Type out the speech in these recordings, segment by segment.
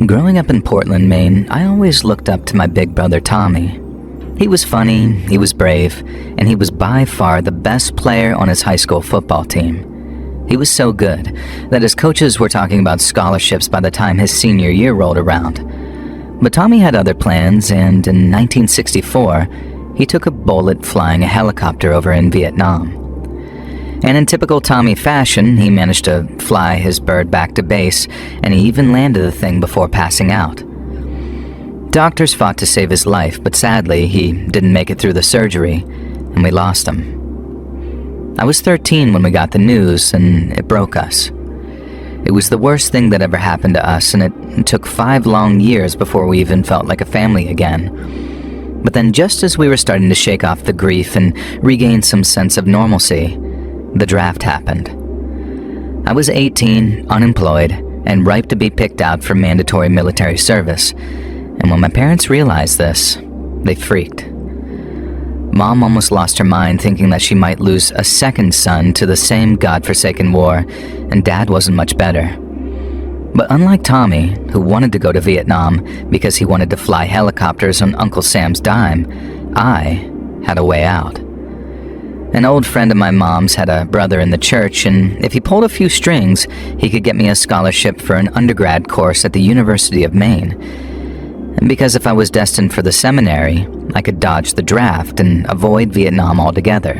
Growing up in Portland, Maine, I always looked up to my big brother Tommy. He was funny, he was brave, and he was by far the best player on his high school football team. He was so good that his coaches were talking about scholarships by the time his senior year rolled around. But Tommy had other plans, and in 1964, he took a bullet flying a helicopter over in Vietnam. And in typical Tommy fashion, he managed to fly his bird back to base, and he even landed the thing before passing out. Doctors fought to save his life, but sadly, he didn't make it through the surgery, and we lost him. I was 13 when we got the news, and it broke us. It was the worst thing that ever happened to us, and it took 5 long years before we even felt like a family again. But then just as we were starting to shake off the grief and regain some sense of normalcy, the draft happened. I was 18, unemployed, and ripe to be picked out for mandatory military service. And when my parents realized this, they freaked. Mom almost lost her mind thinking that she might lose a second son to the same godforsaken war, and Dad wasn't much better. But unlike Tommy, who wanted to go to Vietnam because he wanted to fly helicopters on Uncle Sam's dime, I had a way out. An old friend of my mom's had a brother in the church, and if he pulled a few strings, he could get me a scholarship for an undergrad course at the University of Maine. And because if I was destined for the seminary, I could dodge the draft and avoid Vietnam altogether.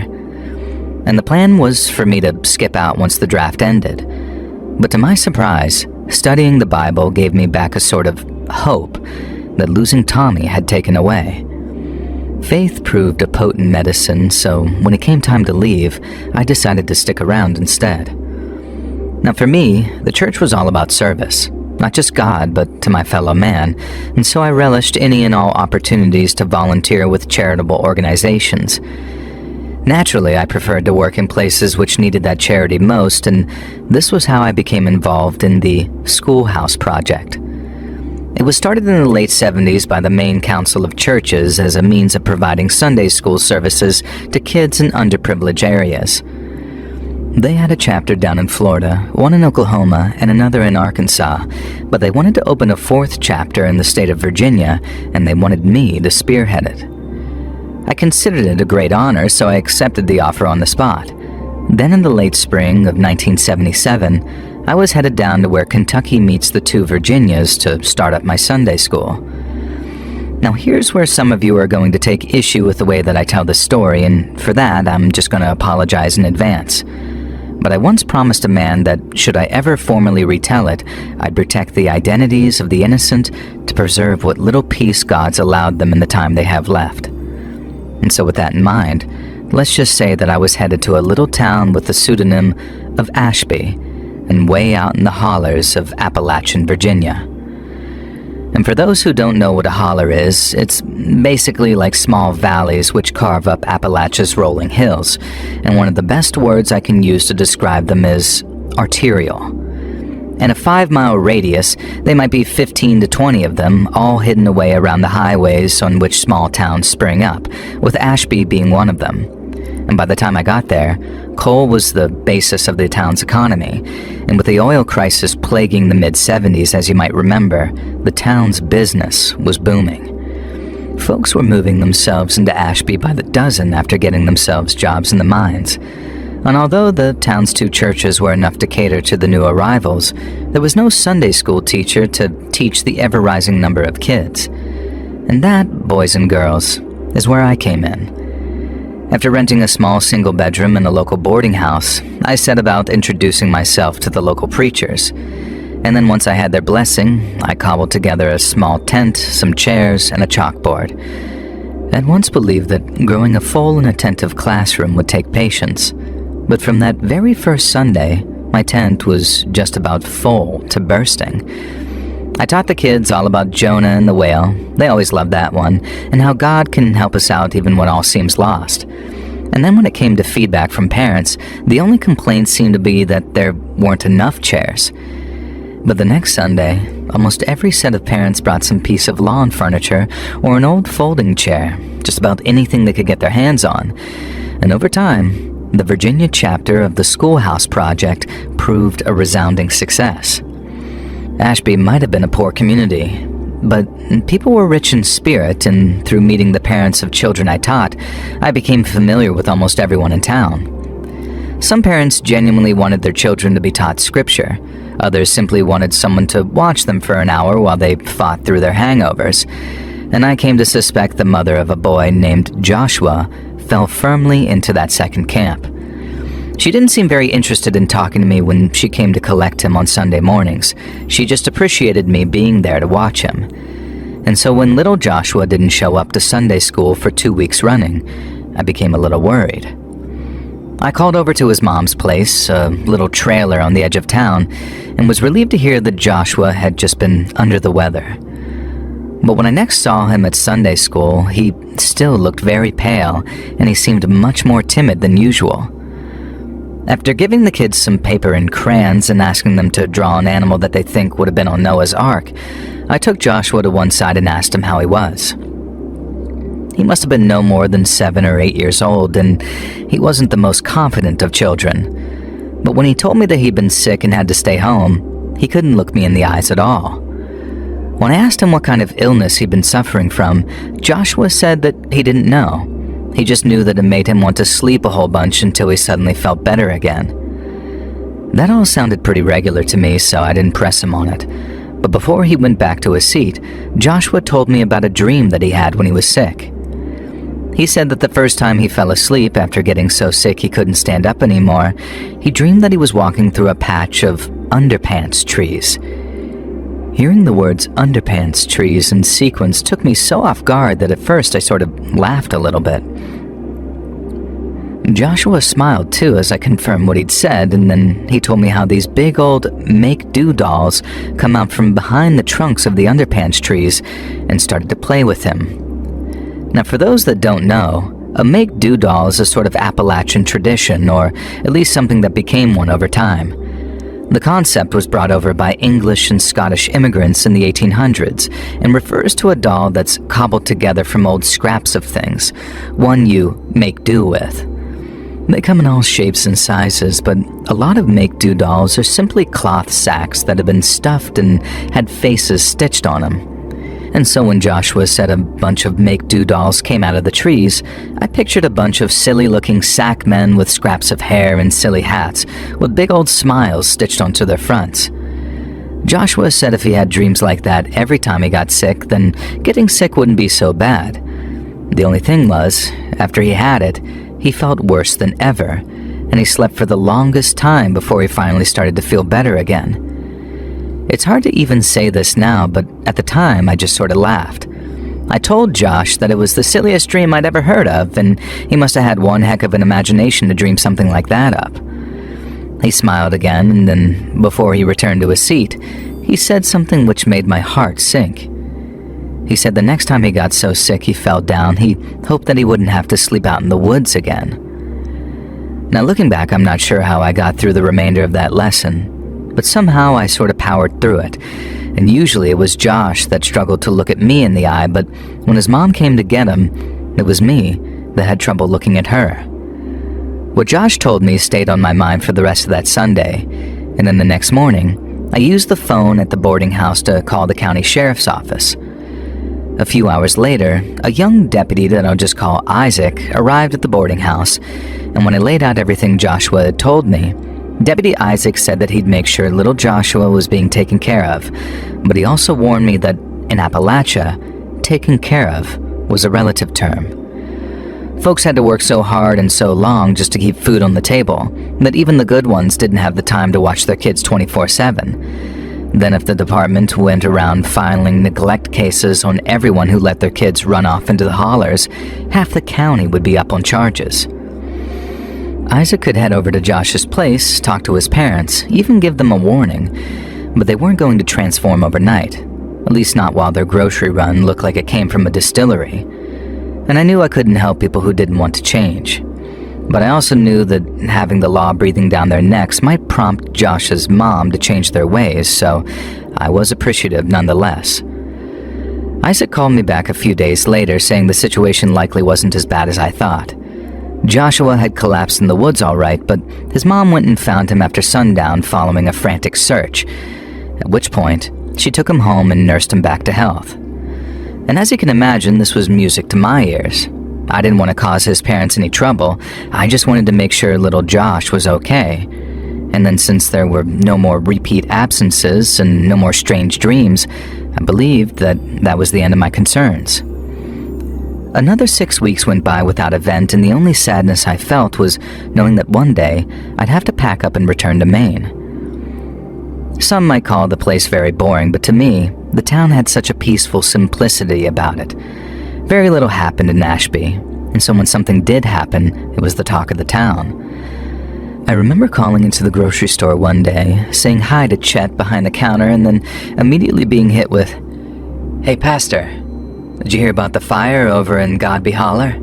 And the plan was for me to skip out once the draft ended. But to my surprise, studying the Bible gave me back a sort of hope that losing Tommy had taken away. Faith proved a potent medicine, so when it came time to leave, I decided to stick around instead. Now for me, the church was all about service. Not just God, but to my fellow man, and so I relished any and all opportunities to volunteer with charitable organizations. Naturally, I preferred to work in places which needed that charity most, and this was how I became involved in the Schoolhouse Project. It was started in the late 70s by the Maine Council of Churches as a means of providing Sunday school services to kids in underprivileged areas. They had a chapter down in Florida, one in Oklahoma, and another in Arkansas, but they wanted to open a 4th chapter in the state of Virginia, and they wanted me to spearhead it. I considered it a great honor, so I accepted the offer on the spot. Then in the late spring of 1977, I was headed down to where Kentucky meets the 2 Virginias to start up my Sunday school. Now here's where some of you are going to take issue with the way that I tell this story, and for that, I'm just going to apologize in advance. But I once promised a man that, should I ever formally retell it, I'd protect the identities of the innocent to preserve what little peace God's allowed them in the time they have left. And so with that in mind, let's just say that I was headed to a little town with the pseudonym of Ashby, and way out in the hollers of Appalachian, Virginia. And for those who don't know what a holler is, it's basically like small valleys which carve up Appalachia's rolling hills, and one of the best words I can use to describe them is arterial. In a 5-mile radius, they might be 15 to 20 of them, all hidden away around the highways on which small towns spring up, with Ashby being one of them. And by the time I got there, coal was the basis of the town's economy, and with the oil crisis plaguing the mid-70s, as you might remember, the town's business was booming. Folks were moving themselves into Ashby by the dozen after getting themselves jobs in the mines. And although the town's 2 churches were enough to cater to the new arrivals, there was no Sunday school teacher to teach the ever-rising number of kids. And that, boys and girls, is where I came in. After renting a small single bedroom in a local boarding house, I set about introducing myself to the local preachers. And then once I had their blessing, I cobbled together a small tent, some chairs, and a chalkboard. I'd once believed that growing a full and attentive classroom would take patience. But from that very first Sunday, my tent was just about full to bursting. I taught the kids all about Jonah and the whale. They always loved that one, and how God can help us out even when all seems lost. And then when it came to feedback from parents, the only complaints seemed to be that there weren't enough chairs. But the next Sunday, almost every set of parents brought some piece of lawn furniture or an old folding chair, just about anything they could get their hands on. And over time, the Virginia chapter of the Schoolhouse Project proved a resounding success. Ashby might have been a poor community, but people were rich in spirit, and through meeting the parents of children I taught, I became familiar with almost everyone in town. Some parents genuinely wanted their children to be taught scripture. Others simply wanted someone to watch them for an hour while they fought through their hangovers. And I came to suspect the mother of a boy named Joshua fell firmly into that second camp. She didn't seem very interested in talking to me when she came to collect him on Sunday mornings. She just appreciated me being there to watch him. And so when little Joshua didn't show up to Sunday school for 2 weeks running, I became a little worried. I called over to his mom's place, a little trailer on the edge of town, and was relieved to hear that Joshua had just been under the weather. But when I next saw him at Sunday school, he still looked very pale, and he seemed much more timid than usual. After giving the kids some paper and crayons and asking them to draw an animal that they think would have been on Noah's Ark, I took Joshua to one side and asked him how he was. He must have been no more than 7 or 8 years old, and he wasn't the most confident of children. But when he told me that he'd been sick and had to stay home, he couldn't look me in the eyes at all. When I asked him what kind of illness he'd been suffering from, Joshua said that he didn't know. He just knew that it made him want to sleep a whole bunch until he suddenly felt better again. That all sounded pretty regular to me, so I didn't press him on it. But before he went back to his seat, Joshua told me about a dream that he had when he was sick. He said that the first time he fell asleep after getting so sick he couldn't stand up anymore, he dreamed that he was walking through a patch of underpants trees. Hearing the words underpants trees in sequence took me so off guard that at first I sort of laughed a little bit. Joshua smiled too as I confirmed what he'd said, and then he told me how these big old make-do dolls come out from behind the trunks of the underpants trees and started to play with him. Now, for those that don't know, a make-do doll is a sort of Appalachian tradition, or at least something that became one over time. The concept was brought over by English and Scottish immigrants in the 1800s and refers to a doll that's cobbled together from old scraps of things, one you make do with. They come in all shapes and sizes, but a lot of make-do dolls are simply cloth sacks that have been stuffed and had faces stitched on them. And so when Joshua said a bunch of make-do dolls came out of the trees, I pictured a bunch of silly-looking sack men with scraps of hair and silly hats, with big old smiles stitched onto their fronts. Joshua said if he had dreams like that every time he got sick, then getting sick wouldn't be so bad. The only thing was, after he had it, he felt worse than ever, and he slept for the longest time before he finally started to feel better again. It's hard to even say this now, but at the time I just sort of laughed. I told Josh that it was the silliest dream I'd ever heard of, and he must have had one heck of an imagination to dream something like that up. He smiled again, and then, before he returned to his seat, he said something which made my heart sink. He said the next time he got so sick he fell down, he hoped that he wouldn't have to sleep out in the woods again. Now, looking back, I'm not sure how I got through the remainder of that lesson, but somehow I sort of powered through it, and usually it was Josh that struggled to look at me in the eye, but when his mom came to get him, it was me that had trouble looking at her. What Josh told me stayed on my mind for the rest of that Sunday, and then the next morning, I used the phone at the boarding house to call the county sheriff's office. A few hours later, a young deputy that I'll just call Isaac arrived at the boarding house, and when I laid out everything Joshua had told me, Deputy Isaac said that he'd make sure little Joshua was being taken care of, but he also warned me that in Appalachia, taken care of was a relative term. Folks had to work so hard and so long just to keep food on the table that even the good ones didn't have the time to watch their kids 24/7. Then if the department went around filing neglect cases on everyone who let their kids run off into the hollers, half the county would be up on charges. Isaac could head over to Josh's place, talk to his parents, even give them a warning, but they weren't going to transform overnight, at least not while their grocery run looked like it came from a distillery. And I knew I couldn't help people who didn't want to change. But I also knew that having the law breathing down their necks might prompt Josh's mom to change their ways, so I was appreciative nonetheless. Isaac called me back a few days later, saying the situation likely wasn't as bad as I thought. Joshua had collapsed in the woods all right, but his mom went and found him after sundown following a frantic search. at which point she took him home and nursed him back to health. And as you can imagine, this was music to my ears. I didn't want to cause his parents any trouble. I just wanted to make sure little Josh was okay. And then since there were no more repeat absences and no more strange dreams, I believed that was the end of my concerns. Another 6 weeks went by without event, and the only sadness I felt was knowing that one day I'd have to pack up and return to Maine. Some might call the place very boring, but to me, the town had such a peaceful simplicity about it. Very little happened in Ashby, and so when something did happen, it was the talk of the town. I remember calling into the grocery store one day, saying hi to Chet behind the counter, and then immediately being hit with, "Hey, Pastor, did you hear about the fire over in Godby Holler?"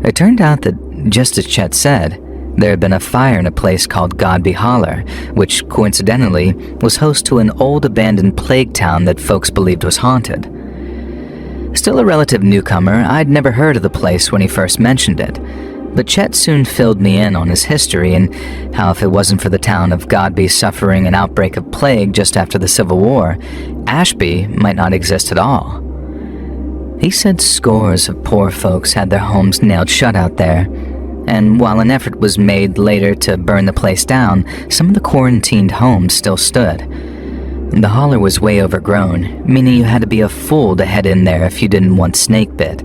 It turned out that, just as Chet said, there had been a fire in a place called Godby Holler, which coincidentally was host to an old abandoned plague town that folks believed was haunted. Still a relative newcomer, I'd never heard of the place when he first mentioned it, but Chet soon filled me in on his history and how if it wasn't for the town of Godby suffering an outbreak of plague just after the Civil War, Ashby might not exist at all. He said scores of poor folks had their homes nailed shut out there, and while an effort was made later to burn the place down, some of the quarantined homes still stood. The holler was way overgrown, meaning you had to be a fool to head in there if you didn't want snake bit.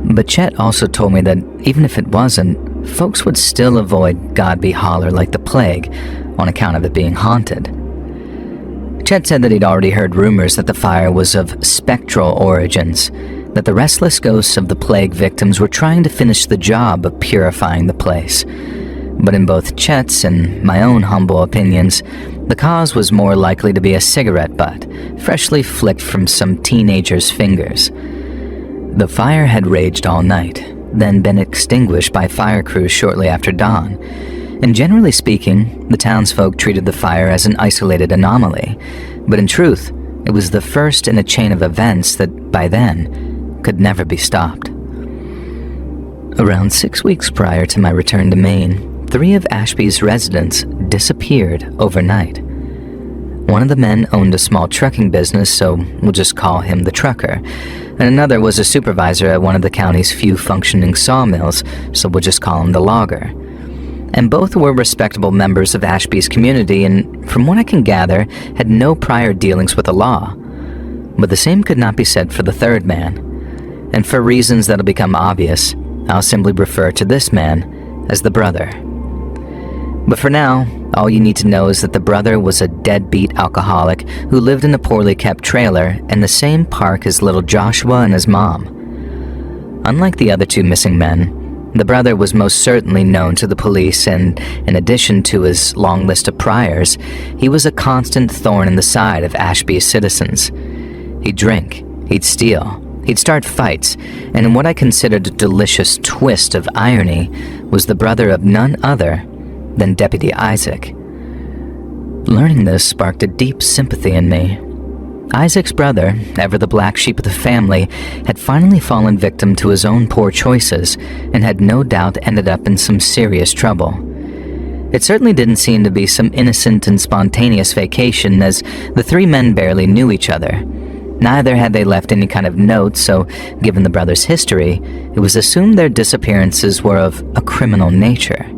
But Chet also told me that even if it wasn't, folks would still avoid Godby Holler like the plague on account of it being haunted. Chet said that he'd already heard rumors that the fire was of spectral origins, that the restless ghosts of the plague victims were trying to finish the job of purifying the place. But in both Chet's and my own humble opinions, the cause was more likely to be a cigarette butt, freshly flicked from some teenager's fingers. The fire had raged all night, then been extinguished by fire crews shortly after dawn, and generally speaking, the townsfolk treated the fire as an isolated anomaly, but in truth, it was the first in a chain of events that, by then, could never be stopped. Around 6 weeks prior to my return to Maine, 3 of Ashby's residents disappeared overnight. One of the men owned a small trucking business, so we'll just call him the trucker, and another was a supervisor at one of the county's few functioning sawmills, so we'll just call him the logger. And both were respectable members of Ashby's community and, from what I can gather, had no prior dealings with the law. But the same could not be said for the third man. And for reasons that'll become obvious, I'll simply refer to this man as the brother. But for now, all you need to know is that the brother was a deadbeat alcoholic who lived in a poorly kept trailer in the same park as little Joshua and his mom. Unlike the other 2 missing men, the brother was most certainly known to the police, and in addition to his long list of priors, he was a constant thorn in the side of Ashby's citizens. He'd drink, he'd steal, he'd start fights, and in what I considered a delicious twist of irony, was the brother of none other than Deputy Isaac. Learning this sparked a deep sympathy in me. Isaac's brother, ever the black sheep of the family, had finally fallen victim to his own poor choices and had no doubt ended up in some serious trouble. It certainly didn't seem to be some innocent and spontaneous vacation, as the 3 men barely knew each other. Neither had they left any kind of note, so given the brothers' history, it was assumed their disappearances were of a criminal nature.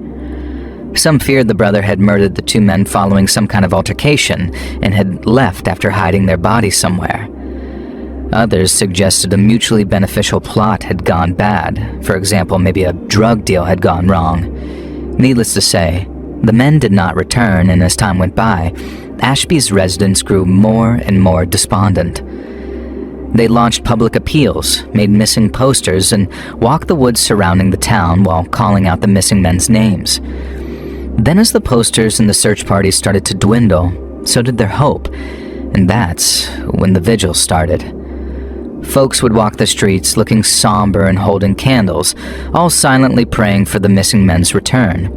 Some feared the brother had murdered the 2 men following some kind of altercation and had left after hiding their bodies somewhere. Others suggested a mutually beneficial plot had gone bad. For example, maybe a drug deal had gone wrong. Needless to say, the men did not return, and as time went by, Ashby's residents grew more and more despondent. They launched public appeals, made missing posters, and walked the woods surrounding the town while calling out the missing men's names. Then as the posters and the search parties started to dwindle, so did their hope, and that's when the vigil started. Folks would walk the streets looking somber and holding candles, all silently praying for the missing men's return.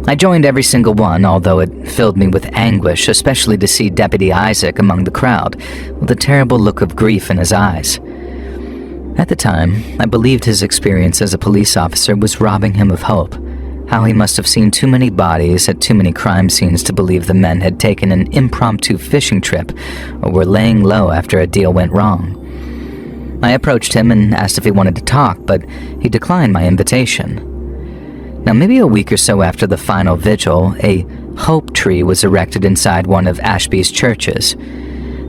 I joined every single one, although it filled me with anguish, especially to see Deputy Isaac among the crowd, with a terrible look of grief in his eyes. At the time, I believed his experience as a police officer was robbing him of hope, how he must have seen too many bodies at too many crime scenes to believe the men had taken an impromptu fishing trip or were laying low after a deal went wrong. I approached him and asked if he wanted to talk, but he declined my invitation. Now, maybe a week or so after the final vigil, a hope tree was erected inside one of Ashby's churches.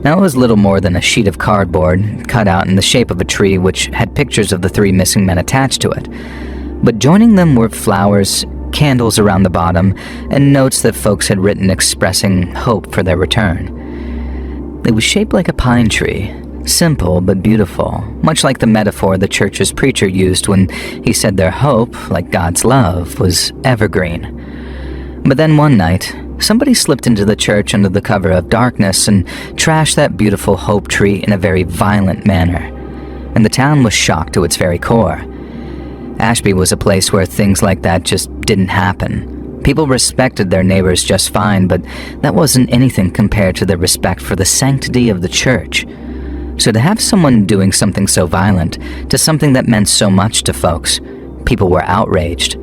Now, it was little more than a sheet of cardboard, cut out in the shape of a tree which had pictures of the 3 missing men attached to it. But joining them were flowers, candles around the bottom, and notes that folks had written expressing hope for their return. It was shaped like a pine tree, simple but beautiful, much like the metaphor the church's preacher used when he said their hope, like God's love, was evergreen. But then one night, somebody slipped into the church under the cover of darkness and trashed that beautiful hope tree in a very violent manner, and the town was shocked to its very core. Ashby was a place where things like that just didn't happen. People respected their neighbors just fine, but that wasn't anything compared to their respect for the sanctity of the church. So to have someone doing something so violent to something that meant so much to folks, people were outraged.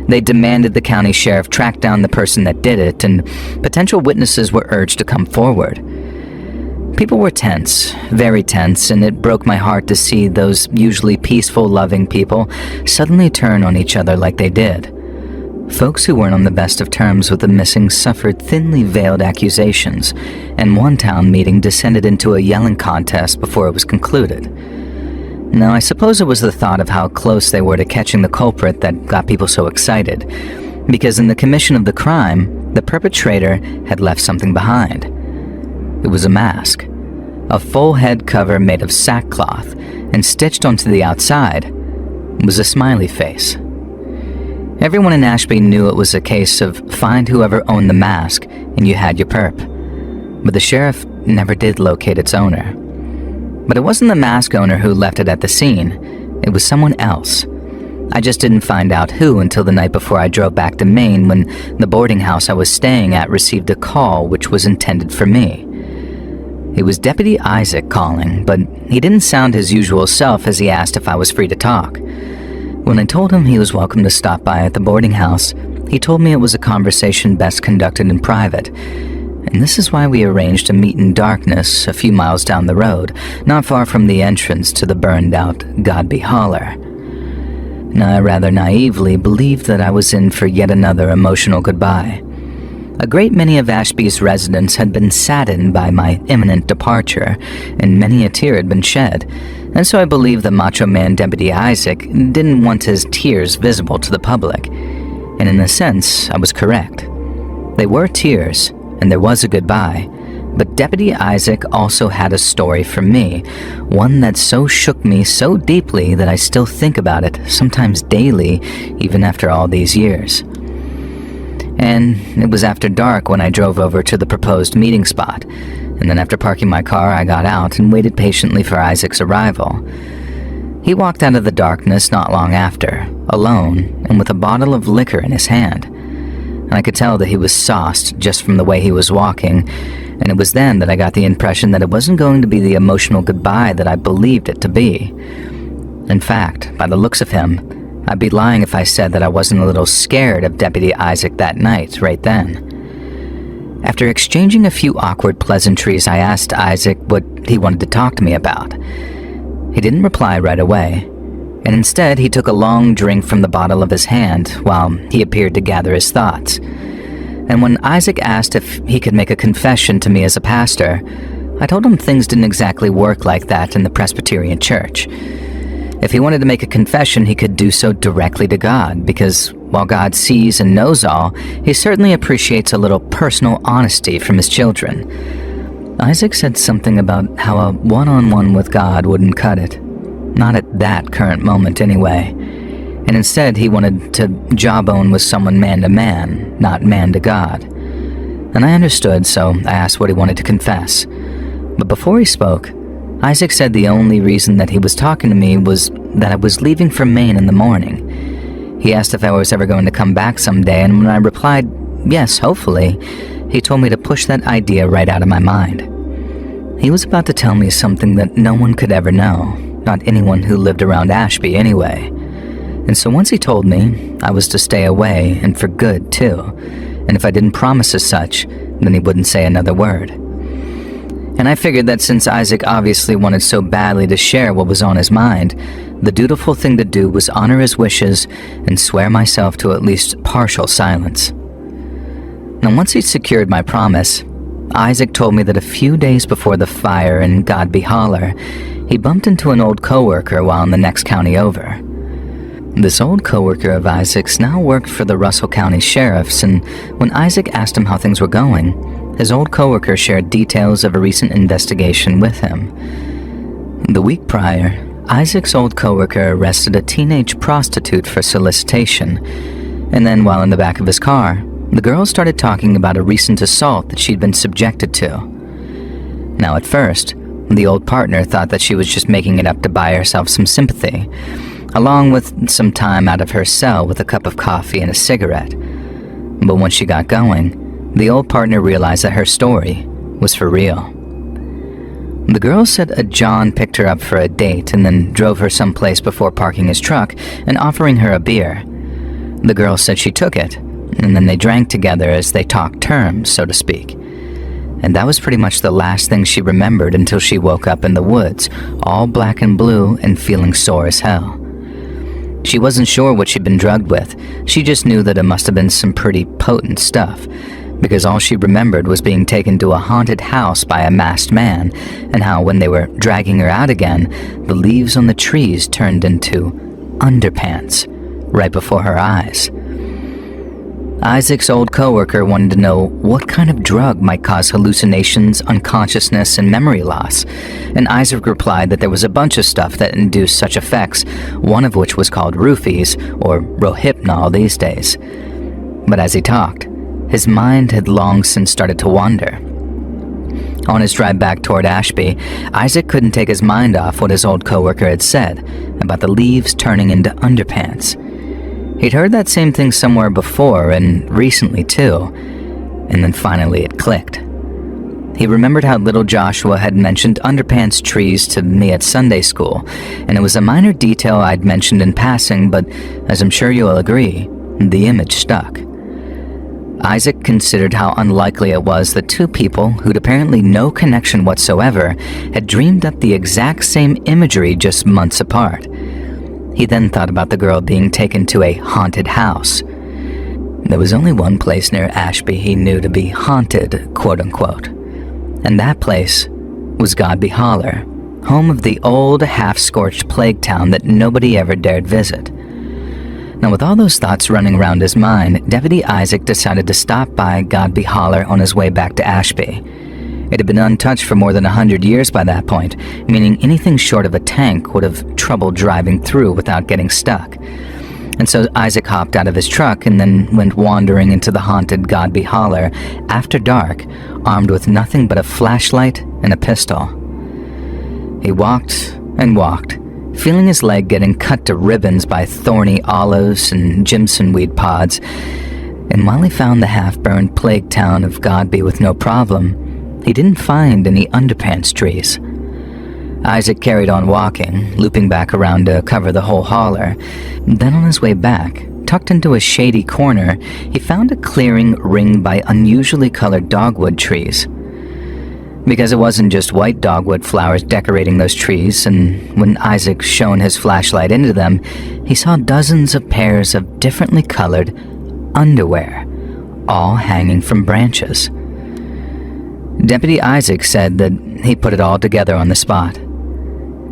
They demanded the county sheriff track down the person that did it, and potential witnesses were urged to come forward. People were tense, very tense, and it broke my heart to see those usually peaceful, loving people suddenly turn on each other like they did. Folks who weren't on the best of terms with the missing suffered thinly veiled accusations, and one town meeting descended into a yelling contest before it was concluded. Now, I suppose it was the thought of how close they were to catching the culprit that got people so excited, because in the commission of the crime, the perpetrator had left something behind. It was a mask, a full head cover made of sackcloth, and stitched onto the outside was a smiley face. Everyone in Ashby knew it was a case of find whoever owned the mask and you had your perp, but the sheriff never did locate its owner. But it wasn't the mask owner who left it at the scene, it was someone else. I just didn't find out who until the night before I drove back to Maine, when the boarding house I was staying at received a call which was intended for me. It was Deputy Isaac calling, but he didn't sound his usual self as he asked if I was free to talk. When I told him he was welcome to stop by at the boarding house, he told me it was a conversation best conducted in private, and this is why we arranged to meet in darkness a few miles down the road, not far from the entrance to the burned-out Godby Holler. Now, I rather naively believed that I was in for yet another emotional goodbye. A great many of Ashby's residents had been saddened by my imminent departure, and many a tear had been shed, and so I believed the Macho Man Deputy Isaac didn't want his tears visible to the public, and in a sense, I was correct. They were tears, and there was a goodbye, but Deputy Isaac also had a story for me, one that so shook me so deeply that I still think about it, sometimes daily, even after all these years. And it was after dark when I drove over to the proposed meeting spot, and then after parking my car, I got out and waited patiently for Isaac's arrival. He walked out of the darkness not long after, alone, and with a bottle of liquor in his hand. And I could tell that he was sauced just from the way he was walking, and it was then that I got the impression that it wasn't going to be the emotional goodbye that I believed it to be. In fact, by the looks of him, I'd be lying if I said that I wasn't a little scared of Deputy Isaac that night, right then. After exchanging a few awkward pleasantries, I asked Isaac what he wanted to talk to me about. He didn't reply right away, and instead he took a long drink from the bottle of his hand while he appeared to gather his thoughts. And when Isaac asked if he could make a confession to me as a pastor, I told him things didn't exactly work like that in the Presbyterian Church. If he wanted to make a confession, he could do so directly to God, because while God sees and knows all, he certainly appreciates a little personal honesty from his children. Isaac said something about how a one-on-one with God wouldn't cut it. Not at that current moment, anyway. And instead, he wanted to jawbone with someone man-to-man, not man to God. And I understood, so I asked what he wanted to confess. But before he spoke, Isaac said the only reason that he was talking to me was that I was leaving for Maine in the morning. He asked if I was ever going to come back someday, and when I replied, yes, hopefully, he told me to push that idea right out of my mind. He was about to tell me something that no one could ever know, not anyone who lived around Ashby anyway. And so once he told me I was to stay away, and for good too, and if I didn't promise as such, then he wouldn't say another word. And I figured that since Isaac obviously wanted so badly to share what was on his mind, the dutiful thing to do was honor his wishes and swear myself to at least partial silence. Now once he'd secured my promise, Isaac told me that a few days before the fire in Godby Holler, he bumped into an old coworker while in the next county over. This old coworker of Isaac's now worked for the Russell County Sheriffs, and when Isaac asked him how things were going, his old coworker shared details of a recent investigation with him. The week prior, Isaac's old coworker arrested a teenage prostitute for solicitation, and then while in the back of his car, the girl started talking about a recent assault that she'd been subjected to. Now at first, the old partner thought that she was just making it up to buy herself some sympathy, along with some time out of her cell with a cup of coffee and a cigarette. But once she got going, the old partner realized that her story was for real. The girl said a John picked her up for a date and then drove her someplace before parking his truck and offering her a beer. The girl said she took it, and then they drank together as they talked terms, so to speak. And that was pretty much the last thing she remembered until she woke up in the woods, all black and blue and feeling sore as hell. She wasn't sure what she'd been drugged with. She just knew that it must have been some pretty potent stuff, because all she remembered was being taken to a haunted house by a masked man, and how when they were dragging her out again, the leaves on the trees turned into underpants right before her eyes. Isaac's old coworker wanted to know what kind of drug might cause hallucinations, unconsciousness, and memory loss, and Isaac replied that there was a bunch of stuff that induced such effects, one of which was called roofies, or rohypnol these days. But as he talked, his mind had long since started to wander. On his drive back toward Ashby, Isaac couldn't take his mind off what his old coworker had said about the leaves turning into underpants. He'd heard that same thing somewhere before, and recently too, and then finally it clicked. He remembered how little Joshua had mentioned underpants trees to me at Sunday school, and it was a minor detail I'd mentioned in passing, but as I'm sure you'll agree, the image stuck. Isaac considered how unlikely it was that two people who'd apparently no connection whatsoever had dreamed up the exact same imagery just months apart. He then thought about the girl being taken to a haunted house. There was only one place near Ashby he knew to be haunted, quote-unquote, and that place was Godby Holler, home of the old, half-scorched plague town that nobody ever dared visit. Now, with all those thoughts running around his mind, Deputy Isaac decided to stop by Godby Holler on his way back to Ashby. It had been untouched for more than 100 years by that point, meaning anything short of a tank would have trouble driving through without getting stuck. And so Isaac hopped out of his truck and then went wandering into the haunted Godby Holler after dark, armed with nothing but a flashlight and a pistol. He walked and walked, feeling his leg getting cut to ribbons by thorny olives and Jimson weed pods, and while he found the half-burned plague town of Godby with no problem, he didn't find any underpants trees. Isaac carried on walking, looping back around to cover the whole holler. Then on his way back, tucked into a shady corner, he found a clearing ringed by unusually colored dogwood trees. Because it wasn't just white dogwood flowers decorating those trees, and when Isaac shone his flashlight into them, he saw dozens of pairs of differently colored underwear, all hanging from branches. Deputy Isaac said that he put it all together on the spot.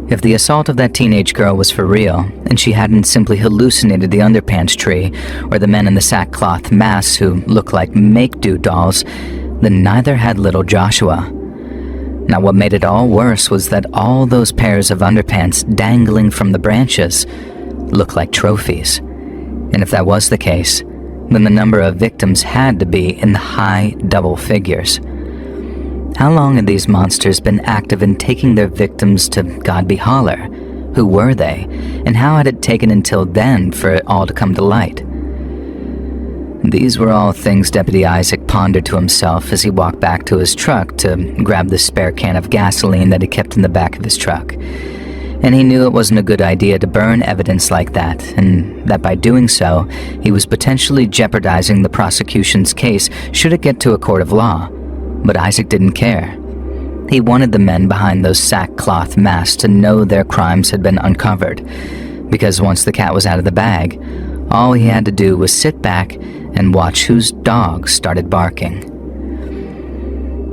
If the assault of that teenage girl was for real, and she hadn't simply hallucinated the underpants tree or the men in the sackcloth masks who looked like make-do dolls, then neither had little Joshua. Now, what made it all worse was that all those pairs of underpants dangling from the branches looked like trophies. And if that was the case, then the number of victims had to be in the high double figures. How long had these monsters been active in taking their victims to Godby Holler? Who were they? And how had it taken until then for it all to come to light? These were all things Deputy Isaac pondered to himself as he walked back to his truck to grab the spare can of gasoline that he kept in the back of his truck. and he knew it wasn't a good idea to burn evidence like that, and that by doing so, he was potentially jeopardizing the prosecution's case should it get to a court of law. But Isaac didn't care. He wanted the men behind those sackcloth masks to know their crimes had been uncovered, because once the cat was out of the bag, all he had to do was sit back and watch whose dogs started barking.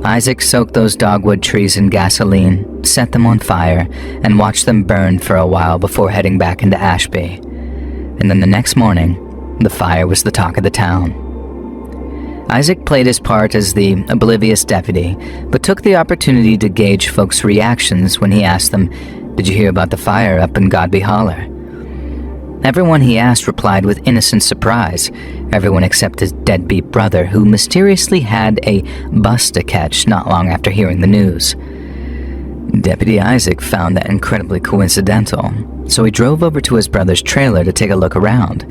Isaac soaked those dogwood trees in gasoline, set them on fire, and watched them burn for a while before heading back into Ashby. And then the next morning, the fire was the talk of the town. Isaac played his part as the oblivious deputy, but took the opportunity to gauge folks' reactions when he asked them, "Did you hear about the fire up in Godby Holler?" Everyone he asked replied with innocent surprise, everyone except his deadbeat brother, who mysteriously had a bus to catch not long after hearing the news. Deputy Isaac found that incredibly coincidental, so he drove over to his brother's trailer to take a look around.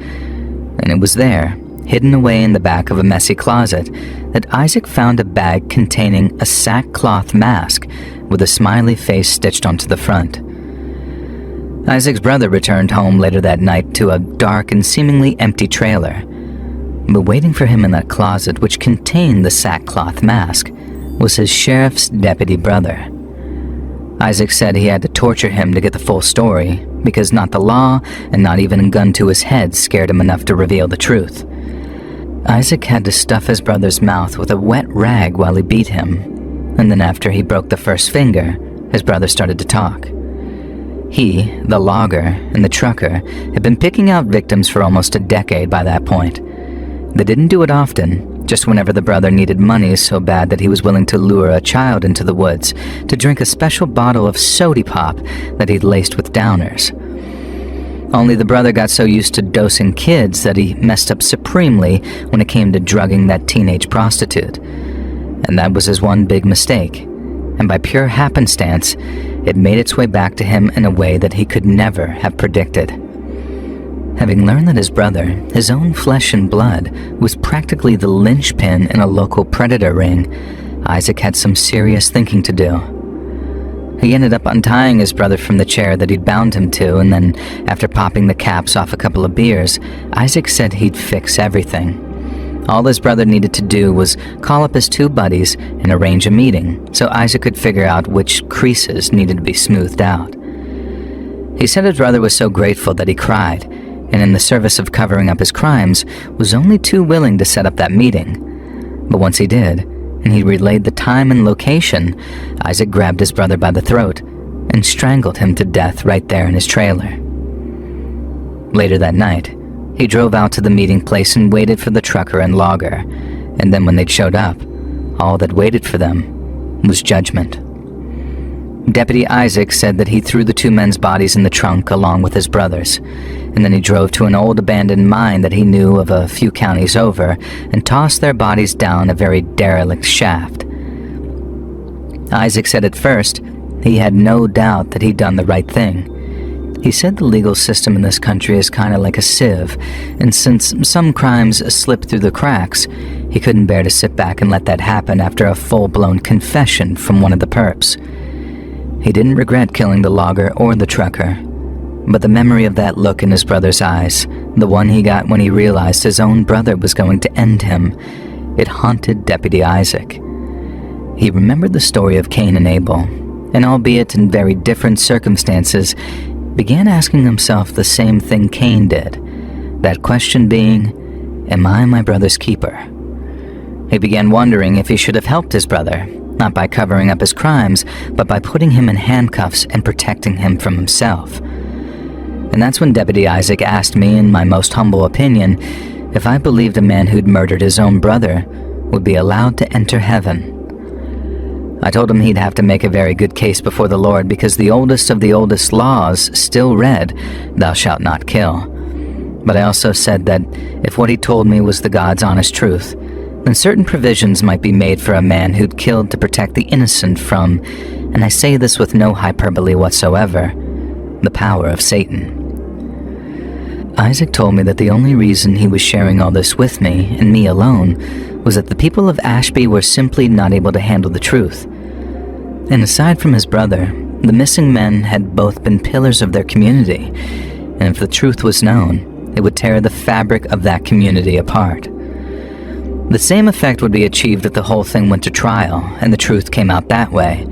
And it was there, hidden away in the back of a messy closet, that Isaac found a bag containing a sackcloth mask with a smiley face stitched onto the front. Isaac's brother returned home later that night to a dark and seemingly empty trailer. But waiting for him in that closet, which contained the sackcloth mask, was his sheriff's deputy brother. Isaac said he had to torture him to get the full story, because not the law and not even a gun to his head scared him enough to reveal the truth. Isaac had to stuff his brother's mouth with a wet rag while he beat him, and then after he broke the first finger, his brother started to talk. He, the logger, and the trucker had been picking out victims for almost a decade by that point. They didn't do it often, just whenever the brother needed money so bad that he was willing to lure a child into the woods to drink a special bottle of sody pop that he'd laced with downers. Only the brother got so used to dosing kids that he messed up supremely when it came to drugging that teenage prostitute. And that was his one big mistake. And by pure happenstance, it made its way back to him in a way that he could never have predicted. Having learned that his brother, his own flesh and blood, was practically the linchpin in a local predator ring, Isaac had some serious thinking to do. He ended up untying his brother from the chair that he'd bound him to, and then, after popping the caps off a couple of beers, Isaac said he'd fix everything. All his brother needed to do was call up his two buddies and arrange a meeting so Isaac could figure out which creases needed to be smoothed out. He said his brother was so grateful that he cried, and in the service of covering up his crimes, was only too willing to set up that meeting. But once he did, and he relayed the time and location, Isaac grabbed his brother by the throat and strangled him to death right there in his trailer. Later that night, he drove out to the meeting place and waited for the trucker and logger, and then when they'd showed up, all that waited for them was judgment. Deputy Isaac said that he threw the two men's bodies in the trunk along with his brother's, and then he drove to an old abandoned mine that he knew of a few counties over and tossed their bodies down a very derelict shaft. Isaac said at first he had no doubt that he'd done the right thing. He said the legal system in this country is kind of like a sieve, and since some crimes slip through the cracks, he couldn't bear to sit back and let that happen after a full-blown confession from one of the perps. He didn't regret killing the logger or the trucker, but the memory of that look in his brother's eyes, the one he got when he realized his own brother was going to end him, it haunted Deputy Isaac. He remembered the story of Cain and Abel, and albeit in very different circumstances, began asking himself the same thing Cain did, that question being, am I my brother's keeper? He began wondering if he should have helped his brother, not by covering up his crimes, but by putting him in handcuffs and protecting him from himself. And that's when Deputy Isaac asked me, in my most humble opinion, if I believed a man who'd murdered his own brother would be allowed to enter heaven. I told him he'd have to make a very good case before the Lord because the oldest of the oldest laws still read, "Thou shalt not kill." But I also said that if what he told me was the God's honest truth, then certain provisions might be made for a man who'd killed to protect the innocent from, and I say this with no hyperbole whatsoever, the power of Satan. Isaac told me that the only reason he was sharing all this with me, and me alone, was that the people of Ashby were simply not able to handle the truth. And aside from his brother, The missing men had both been pillars of their community, and if the truth was known, it would tear the fabric of that community apart. The same effect would be achieved if the whole thing went to trial and the truth came out that way,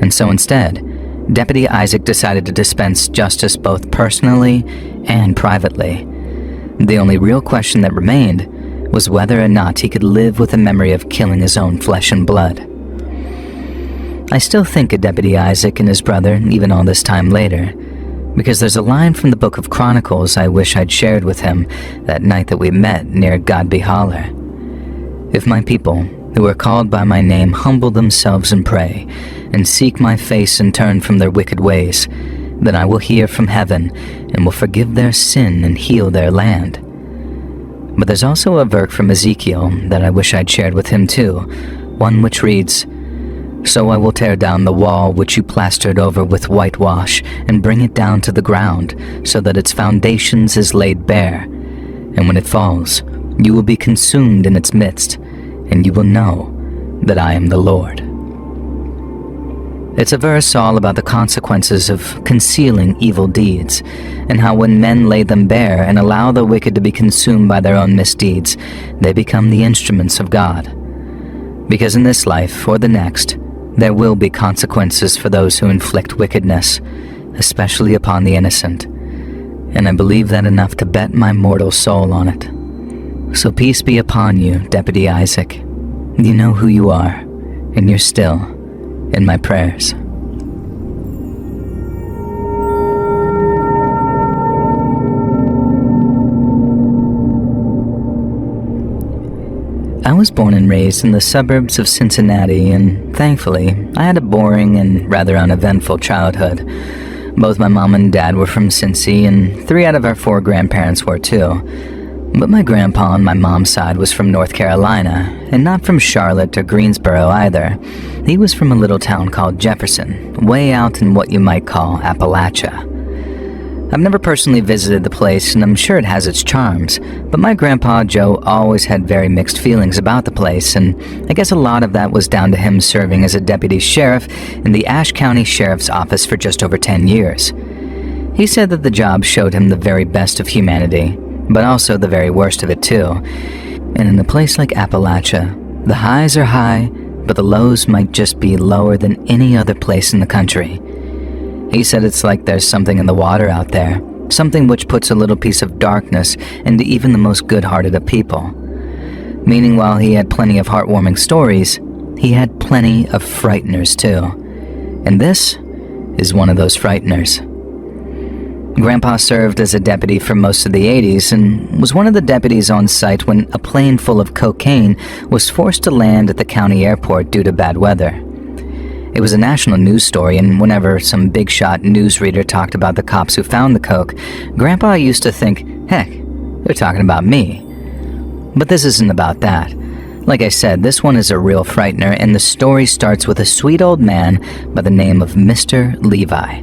and so instead, Deputy Isaac decided to dispense justice both personally and privately. The only real question that remained was whether or not he could live with the memory of killing his own flesh and blood. I still think of Deputy Isaac and his brother even all this time later, because there's a line from the Book of Chronicles I wish I'd shared with him that night that we met near Godby Holler. If my people, who are called by my name, humble themselves and pray, and seek my face and turn from their wicked ways, then I will hear from heaven and will forgive their sin and heal their land. But there's also a verse from Ezekiel that I wish I'd shared with him too, one which reads, "So I will tear down the wall which you plastered over with whitewash, and bring it down to the ground, so that its foundations is laid bare. And when it falls, you will be consumed in its midst, and you will know that I am the Lord." It's a verse all about the consequences of concealing evil deeds, and how when men lay them bare and allow the wicked to be consumed by their own misdeeds, they become the instruments of God. Because in this life or the next, there will be consequences for those who inflict wickedness, especially upon the innocent, and I believe that enough to bet my mortal soul on it. So peace be upon you, Deputy Isaac. You know who you are, and you're still in my prayers. I was born and raised in the suburbs of Cincinnati, and thankfully, I had a boring and rather uneventful childhood. Both my mom and dad were from Cincy, and 3 out of our 4 grandparents were too. But my grandpa on my mom's side was from North Carolina, and not from Charlotte or Greensboro either. He was from a little town called Jefferson, way out in what you might call Appalachia. I've never personally visited the place, and I'm sure it has its charms, but my grandpa Joe always had very mixed feelings about the place, and I guess a lot of that was down to him serving as a deputy sheriff in the Ashe County Sheriff's Office for just over 10 years. He said that the job showed him the very best of humanity, but also the very worst of it too. And in a place like Appalachia, the highs are high, but the lows might just be lower than any other place in the country. He said it's like there's something in the water out there, something which puts a little piece of darkness into even the most good-hearted of people. Meaning while he had plenty of heartwarming stories, he had plenty of frighteners too. And this is one of those frighteners. Grandpa served as a deputy for most of the 80s and was one of the deputies on site when a plane full of cocaine was forced to land at the county airport due to bad weather. It was a national news story, and whenever some big-shot newsreader talked about the cops who found the coke, Grandpa used to think, heck, they're talking about me. But this isn't about that. Like I said, this one is a real frightener, and the story starts with a sweet old man by the name of Mr. Levi.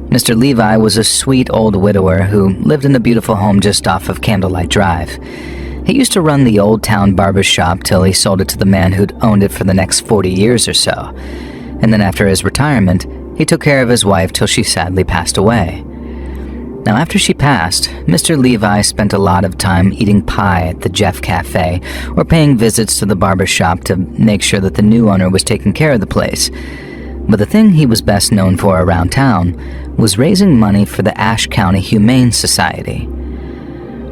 Mr. Levi was a sweet old widower who lived in a beautiful home just off of Candlelight Drive. He used to run the old town barber shop till he sold it to the man who'd owned it for the next 40 years or so. And then after his retirement, he took care of his wife till she sadly passed away. Now after she passed, Mr. Levi spent a lot of time eating pie at the Jeff Cafe or paying visits to the barber shop to make sure that the new owner was taking care of the place. But the thing he was best known for around town was raising money for the Ashe County Humane Society.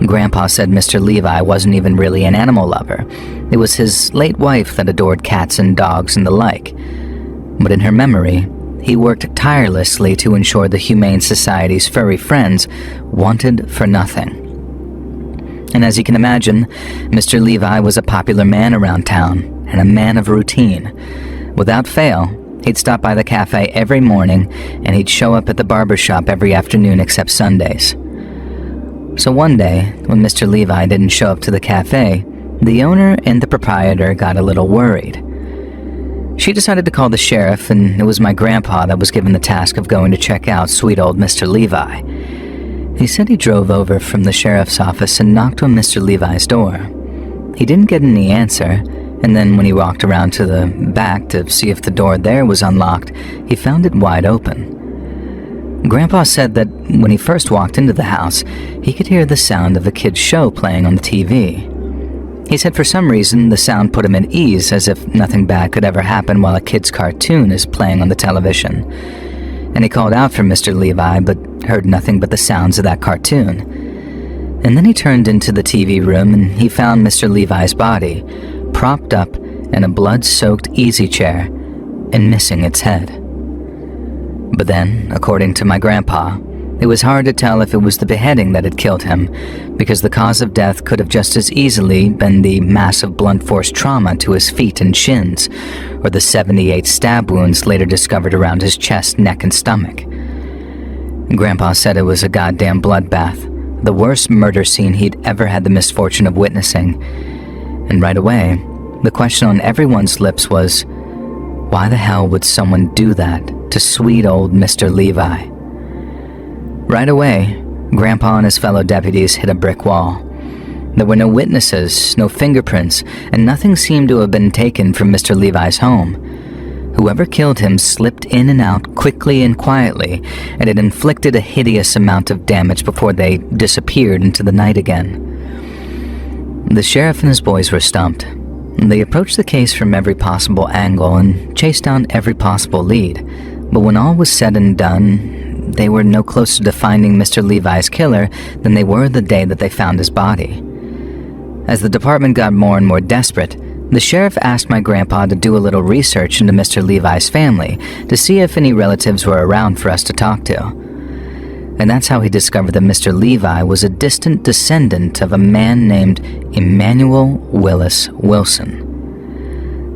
Grandpa said Mr. Levi wasn't even really an animal lover. It was his late wife that adored cats and dogs and the like. But in her memory, he worked tirelessly to ensure the Humane Society's furry friends wanted for nothing. And as you can imagine, Mr. Levi was a popular man around town and a man of routine. Without fail, he'd stop by the cafe every morning, and he'd show up at the barber shop every afternoon except Sundays. So one day, when Mr. Levi didn't show up to the cafe, the owner and the proprietor got a little worried. She decided to call the sheriff, and it was my grandpa that was given the task of going to check out sweet old Mr. Levi. He said he drove over from the sheriff's office and knocked on Mr. Levi's door. He didn't get any answer, And then when he walked around to the back to see if the door there was unlocked, he found it wide open. Grandpa said that when he first walked into the house, he could hear the sound of a kid's show playing on the TV. He said for some reason the sound put him at ease, as if nothing bad could ever happen while a kid's cartoon is playing on the television. And he called out for Mr. Levi, but heard nothing but the sounds of that cartoon. And then he turned into the TV room and he found Mr. Levi's body, propped up in a blood-soaked easy chair and missing its head. But then, according to my grandpa, it was hard to tell if it was the beheading that had killed him, because the cause of death could have just as easily been the massive blunt force trauma to his feet and shins, or the 78 stab wounds later discovered around his chest, neck, and stomach. Grandpa said it was a goddamn bloodbath, the worst murder scene he'd ever had the misfortune of witnessing. And right away, the question on everyone's lips was, why the hell would someone do that to sweet old Mr. Levi? Right away, Grandpa and his fellow deputies hit a brick wall. There were no witnesses, no fingerprints, and nothing seemed to have been taken from Mr. Levi's home. Whoever killed him slipped in and out quickly and quietly, and it inflicted a hideous amount of damage before they disappeared into the night again. The sheriff and his boys were stumped. They approached the case from every possible angle and chased down every possible lead, but when all was said and done, they were no closer to finding Mr. Levi's killer than they were the day that they found his body. As the department got more and more desperate, the sheriff asked my grandpa to do a little research into Mr. Levi's family to see if any relatives were around for us to talk to. And that's how he discovered that Mr. Levi was a distant descendant of a man named Emmanuel Willis Wilson.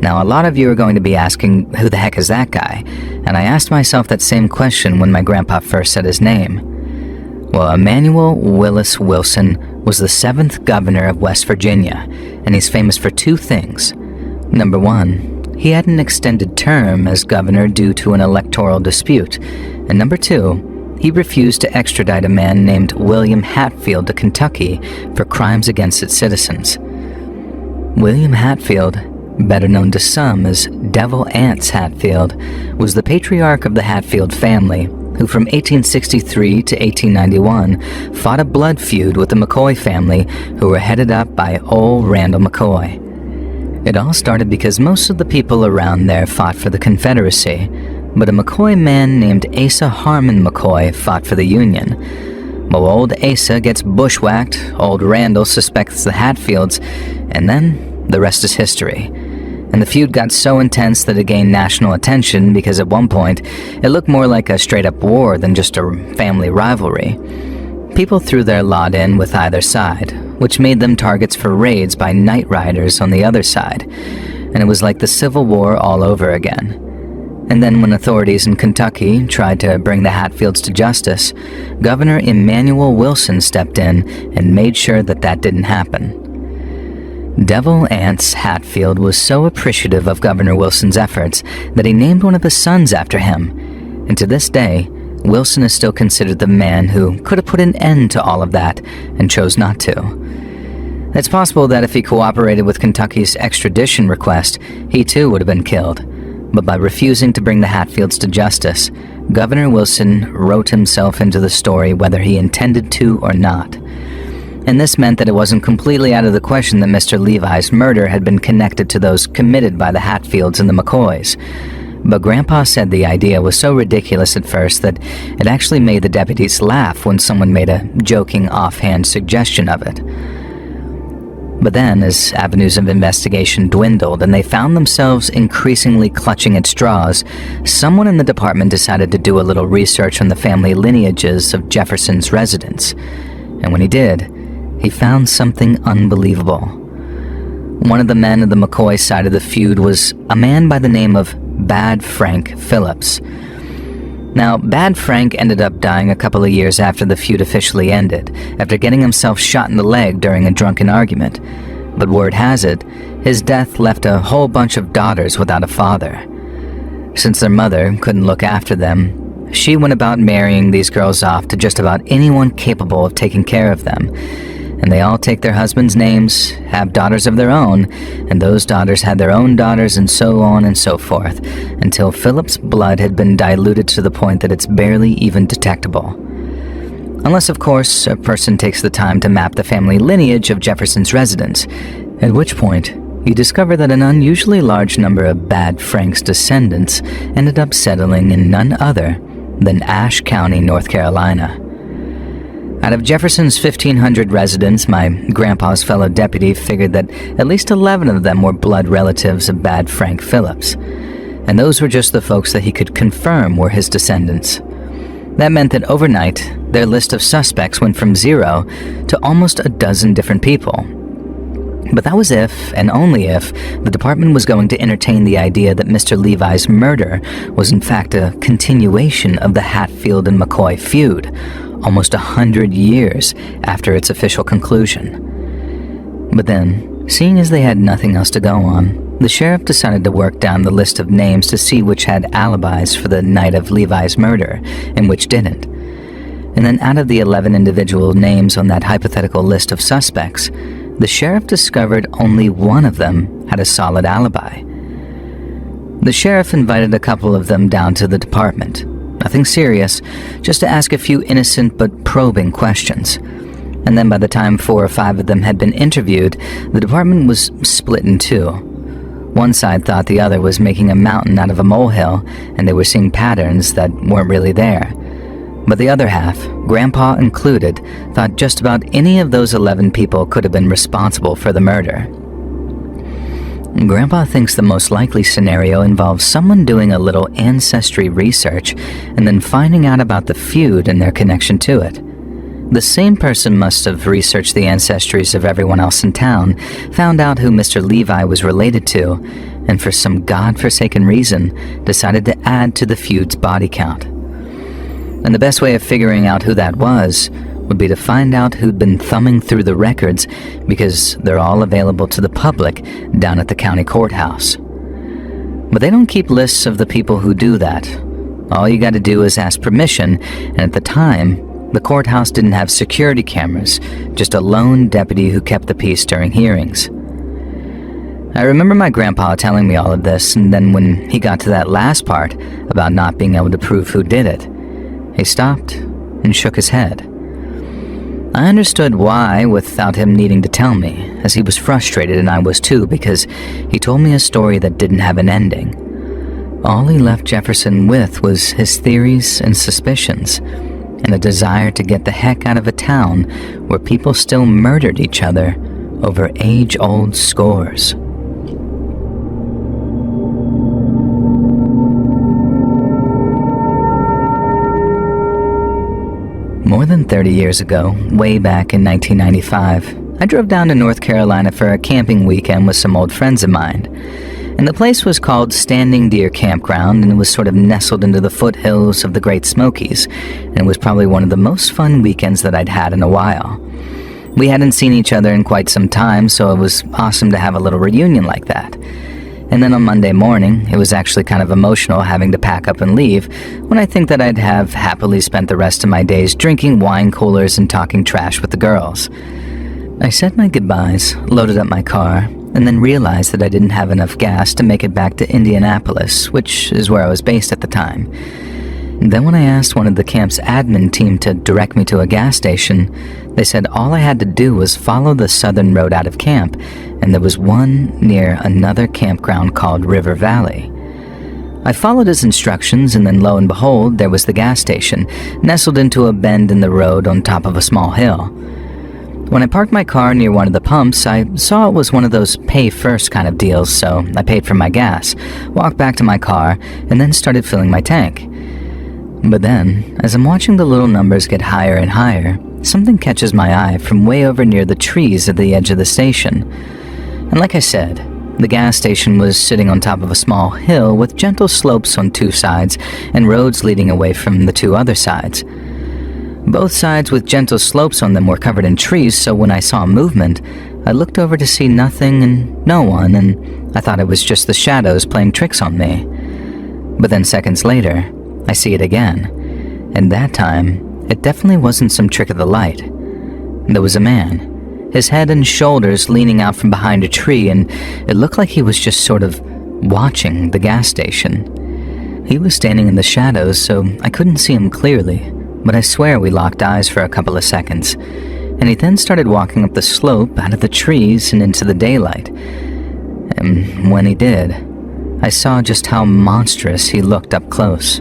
Now, a lot of you are going to be asking, who the heck is that guy? And I asked myself that same question when my grandpa first said his name. Well, Emmanuel Willis Wilson was the 7th governor of West Virginia, and he's famous for two things. Number one, he had an extended term as governor due to an electoral dispute. And number two, he refused to extradite a man named William Hatfield to Kentucky for crimes against its citizens. William Hatfield, better known to some as Devil Anse Hatfield, was the patriarch of the Hatfield family, who from 1863 to 1891 fought a blood feud with the McCoy family, who were headed up by old Randall McCoy. It all started because most of the people around there fought for the Confederacy, but a McCoy man named Asa Harmon McCoy fought for the Union. Well, old Asa gets bushwhacked, old Randall suspects the Hatfields, and then the rest is history. And the feud got so intense that it gained national attention because at one point, it looked more like a straight-up war than just a family rivalry. People threw their lot in with either side, which made them targets for raids by night riders on the other side, and it was like the Civil War all over again. And then when authorities in Kentucky tried to bring the Hatfields to justice, Governor Emmanuel Wilson stepped in and made sure that that didn't happen. Devil Anse Hatfield was so appreciative of Governor Wilson's efforts that he named one of his sons after him, and to this day, Wilson is still considered the man who could have put an end to all of that and chose not to. It's possible that if he cooperated with Kentucky's extradition request, he too would have been killed, but by refusing to bring the Hatfields to justice, Governor Wilson wrote himself into the story whether he intended to or not. And this meant that it wasn't completely out of the question that Mr. Levi's murder had been connected to those committed by the Hatfields and the McCoys. But Grandpa said the idea was so ridiculous at first that it actually made the deputies laugh when someone made a joking offhand suggestion of it. But then, as avenues of investigation dwindled and they found themselves increasingly clutching at straws, someone in the department decided to do a little research on the family lineages of Jefferson's residents. And when he did, he found something unbelievable. One of the men of the McCoy side of the feud was a man by the name of Bad Frank Phillips. Now, Bad Frank ended up dying a couple of years after the feud officially ended, after getting himself shot in the leg during a drunken argument. But word has it, his death left a whole bunch of daughters without a father. Since their mother couldn't look after them, she went about marrying these girls off to just about anyone capable of taking care of them. and they all take their husbands' names, have daughters of their own, and those daughters had their own daughters, and so on and so forth, until Philip's blood had been diluted to the point that it's barely even detectable. Unless, of course, a person takes the time to map the family lineage of Jefferson's residents, at which point you discover that an unusually large number of Bad Frank's descendants ended up settling in none other than Ashe County, North Carolina. Out of Jefferson's 1,500 residents, my grandpa's fellow deputy figured that at least 11 of them were blood relatives of Bad Frank Phillips, and those were just the folks that he could confirm were his descendants. That meant that overnight, their list of suspects went from 0 to almost a dozen different people. But that was if, and only if, the department was going to entertain the idea that Mr. Levi's murder was in fact a continuation of the Hatfield and McCoy feud, almost 100 years after its official conclusion. But then, seeing as they had nothing else to go on, the sheriff decided to work down the list of names to see which had alibis for the night of Levi's murder and which didn't. And then out of the 11 individual names on that hypothetical list of suspects, the sheriff discovered only one of them had a solid alibi. The sheriff invited a couple of them down to the department. Nothing serious, just to ask a few innocent but probing questions. And then by the time 4 or 5 of them had been interviewed, the department was split in two. One side thought the other was making a mountain out of a molehill, and they were seeing patterns that weren't really there. But the other half, Grandpa included, thought just about any of those 11 people could have been responsible for the murder. Grandpa thinks the most likely scenario involves someone doing a little ancestry research and then finding out about the feud and their connection to it. The same person must have researched the ancestries of everyone else in town, found out who Mr. Levi was related to, and for some godforsaken reason decided to add to the feud's body count. And the best way of figuring out who that was would be to find out who'd been thumbing through the records, because they're all available to the public down at the county courthouse. But they don't keep lists of the people who do that. All you gotta do is ask permission, and at the time, the courthouse didn't have security cameras, just a lone deputy who kept the peace during hearings. I remember my grandpa telling me all of this, and then when he got to that last part about not being able to prove who did it, he stopped and shook his head. I understood why without him needing to tell me, as he was frustrated and I was too, because he told me a story that didn't have an ending. All he left Jefferson with was his theories and suspicions, and a desire to get the heck out of a town where people still murdered each other over age-old scores. More than 30 years ago, way back in 1995, I drove down to North Carolina for a camping weekend with some old friends of mine. And the place was called Standing Deer Campground, and it was sort of nestled into the foothills of the Great Smokies, and it was probably one of the most fun weekends that I'd had in a while. We hadn't seen each other in quite some time, so it was awesome to have a little reunion like that. And then on Monday morning, it was actually kind of emotional having to pack up and leave, when I think that I'd have happily spent the rest of my days drinking wine coolers and talking trash with the girls. I said my goodbyes, loaded up my car, and then realized that I didn't have enough gas to make it back to Indianapolis, which is where I was based at the time. And then when I asked one of the camp's admin team to direct me to a gas station, they said all I had to do was follow the southern road out of camp, and there was one near another campground called River Valley. I followed his instructions, and then lo and behold, there was the gas station, nestled into a bend in the road on top of a small hill. When I parked my car near one of the pumps, I saw it was one of those pay-first kind of deals, so I paid for my gas, walked back to my car, and then started filling my tank. But then, as I'm watching the little numbers get higher and higher, something catches my eye from way over near the trees at the edge of the station. And like I said, the gas station was sitting on top of a small hill with gentle slopes on 2 sides and roads leading away from the 2 other sides. Both sides with gentle slopes on them were covered in trees, so when I saw movement, I looked over to see nothing and no one, and I thought it was just the shadows playing tricks on me. But then seconds later, I see it again, and that time, it definitely wasn't some trick of the light. There was a man. his head and shoulders leaning out from behind a tree, and it looked like he was just sort of watching the gas station. He was standing in the shadows, so I couldn't see him clearly, but I swear we locked eyes for a couple of seconds, and he then started walking up the slope out of the trees and into the daylight. And when he did, I saw just how monstrous he looked up close.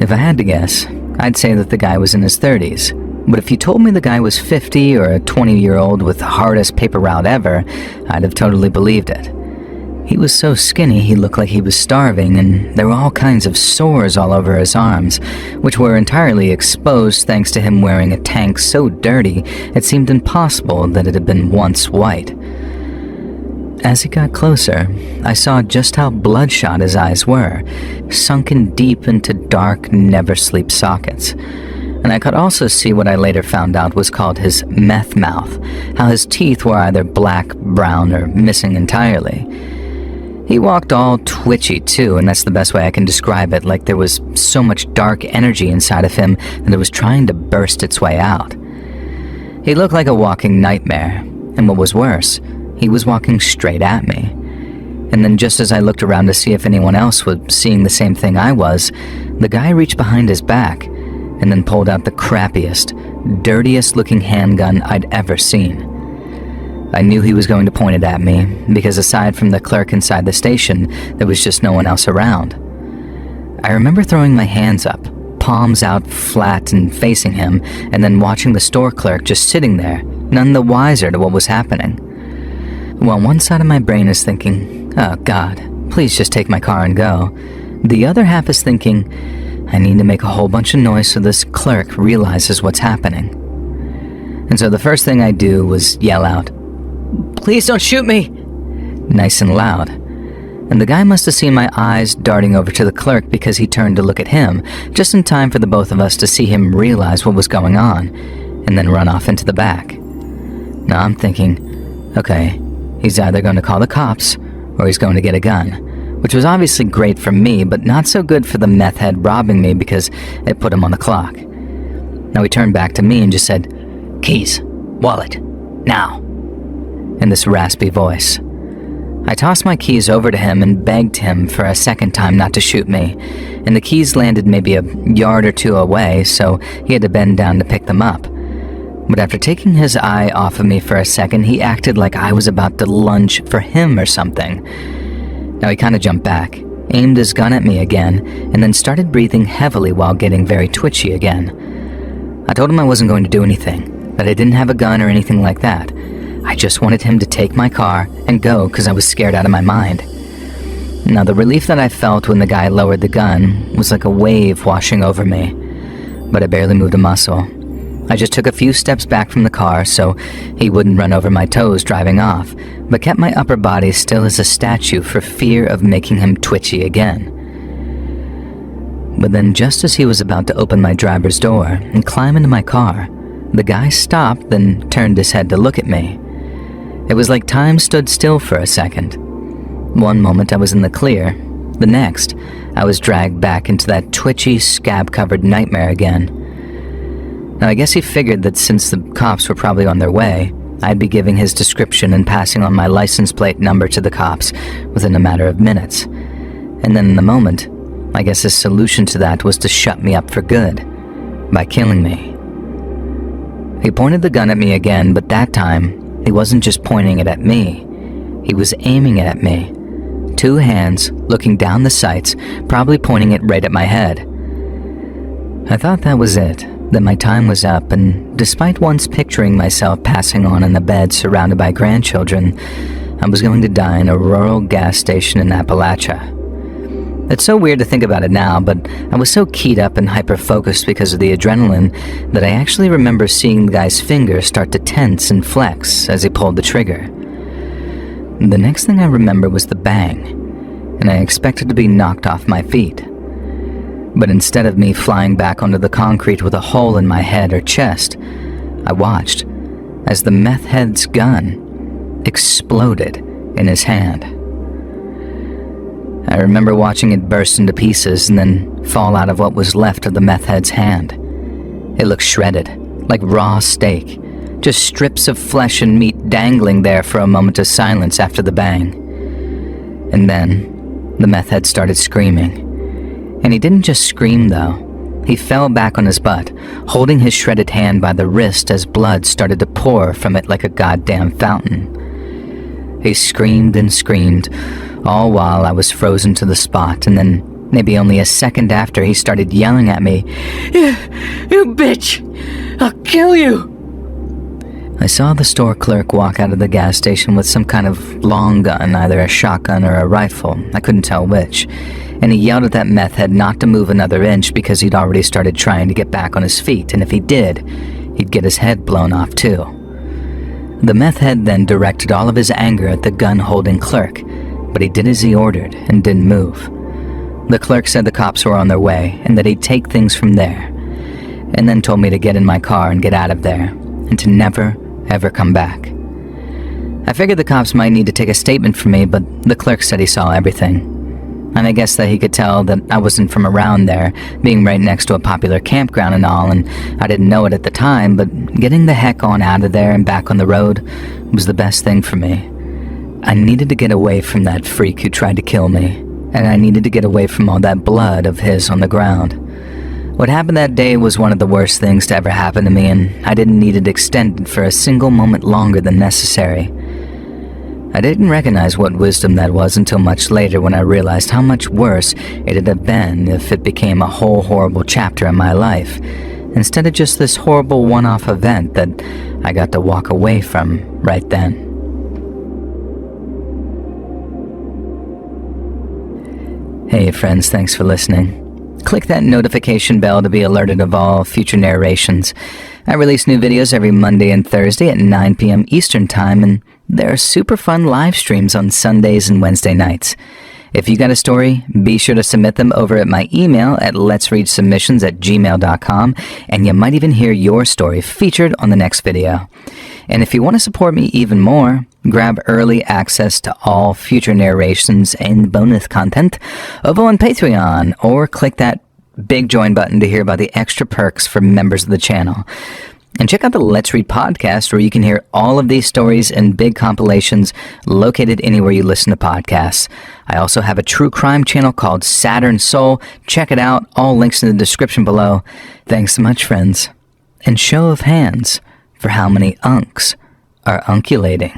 If I had to guess, I'd say that the guy was in his 30s, but if you told me the guy was 50 or a 20-year-old with the hardest paper route ever, I'd have totally believed it. He was so skinny he looked like he was starving, and there were all kinds of sores all over his arms, which were entirely exposed thanks to him wearing a tank so dirty it seemed impossible that it had been once white. As he got closer, I saw just how bloodshot his eyes were, sunken deep into dark, never-sleep sockets. And I could also see what I later found out was called his meth mouth, how his teeth were either black, brown, or missing entirely. He walked all twitchy too, and that's the best way I can describe it, like there was so much dark energy inside of him that it was trying to burst its way out. He looked like a walking nightmare, and what was worse, he was walking straight at me. And then just as I looked around to see if anyone else was seeing the same thing I was, the guy reached behind his back and then pulled out the crappiest, dirtiest looking handgun I'd ever seen. I knew he was going to point it at me, because aside from the clerk inside the station, there was just no one else around. I remember throwing my hands up, palms out flat and facing him, and then watching the store clerk just sitting there, none the wiser to what was happening. While one side of my brain is thinking, oh God, please just take my car and go, the other half is thinking, I need to make a whole bunch of noise so this clerk realizes what's happening. And so the first thing I do was yell out, "Please don't shoot me!" nice and loud. And the guy must have seen my eyes darting over to the clerk because he turned to look at him, just in time for the both of us to see him realize what was going on, and then run off into the back. Now I'm thinking, okay, he's either going to call the cops, or he's going to get a gun, which was obviously great for me, but not so good for the meth head robbing me because it put him on the clock. Now he turned back to me and just said, "Keys, wallet, now," in this raspy voice. I tossed my keys over to him and begged him for a second time not to shoot me, and the keys landed maybe a yard or two away, so he had to bend down to pick them up. But after taking his eye off of me for a second, he acted like I was about to lunge for him or something. Now he kind of jumped back, aimed his gun at me again, and then started breathing heavily while getting very twitchy again. I told him I wasn't going to do anything, that I didn't have a gun or anything like that. I just wanted him to take my car and go because I was scared out of my mind. Now the relief that I felt when the guy lowered the gun was like a wave washing over me, but I barely moved a muscle. I just took a few steps back from the car so he wouldn't run over my toes driving off, but kept my upper body still as a statue for fear of making him twitchy again. But then just as he was about to open my driver's door and climb into my car, the guy stopped, then turned his head to look at me. It was like time stood still for a second. One moment I was in the clear, the next I was dragged back into that twitchy, scab-covered nightmare again. Now I guess he figured that since the cops were probably on their way, I'd be giving his description and passing on my license plate number to the cops within a matter of minutes. And then in the moment, I guess his solution to that was to shut me up for good, by killing me. He pointed the gun at me again, but that time, he wasn't just pointing it at me. He was aiming it at me. 2 hands, looking down the sights, probably pointing it right at my head. I thought that was it, that my time was up, and despite once picturing myself passing on in a bed surrounded by grandchildren, I was going to die in a rural gas station in Appalachia. It's so weird to think about it now, but I was so keyed up and hyper-focused because of the adrenaline that I actually remember seeing the guy's fingers start to tense and flex as he pulled the trigger. The next thing I remember was the bang, and I expected to be knocked off my feet. But instead of me flying back onto the concrete with a hole in my head or chest, I watched as the meth head's gun exploded in his hand. I remember watching it burst into pieces and then fall out of what was left of the meth head's hand. It looked shredded, like raw steak, just strips of flesh and meat dangling there for a moment of silence after the bang. And then, the meth head started screaming. And he didn't just scream, though. He fell back on his butt, holding his shredded hand by the wrist as blood started to pour from it like a goddamn fountain. He screamed and screamed, all while I was frozen to the spot, and then maybe only a second after he started yelling at me, You bitch! I'll kill you! I saw the store clerk walk out of the gas station with some kind of long gun, either a shotgun or a rifle, I couldn't tell which, and he yelled at that meth head not to move another inch because he'd already started trying to get back on his feet, and if he did, he'd get his head blown off too. The meth head then directed all of his anger at the gun-holding clerk, but he did as he ordered and didn't move. The clerk said the cops were on their way and that he'd take things from there, and then told me to get in my car and get out of there, and to never, ever come back. I figured the cops might need to take a statement from me, but the clerk said he saw everything. And I guess that he could tell that I wasn't from around there, being right next to a popular campground and all, and I didn't know it at the time, but getting the heck on out of there and back on the road was the best thing for me. I needed to get away from that freak who tried to kill me, and I needed to get away from all that blood of his on the ground. What happened that day was one of the worst things to ever happen to me, and I didn't need it extended for a single moment longer than necessary. I didn't recognize what wisdom that was until much later when I realized how much worse it'd have been if it became a whole horrible chapter in my life, instead of just this horrible one-off event that I got to walk away from right then. Hey friends, thanks for listening. Click that notification bell to be alerted of all future narrations. I release new videos every Monday and Thursday at 9 p.m. Eastern Time, and there are super fun live streams on Sundays and Wednesday nights. If you got a story, be sure to submit them over at my email at letsreadsubmissions@gmail.com, and you might even hear your story featured on the next video. And if you want to support me even more, grab early access to all future narrations and bonus content over on Patreon, or click that big join button to hear about the extra perks for members of the channel. And check out the Let's Read podcast, where you can hear all of these stories and big compilations located anywhere you listen to podcasts. I also have a true crime channel called Saturn Soul. Check it out. All links in the description below. Thanks so much, friends. And show of hands for how many unks are unculating.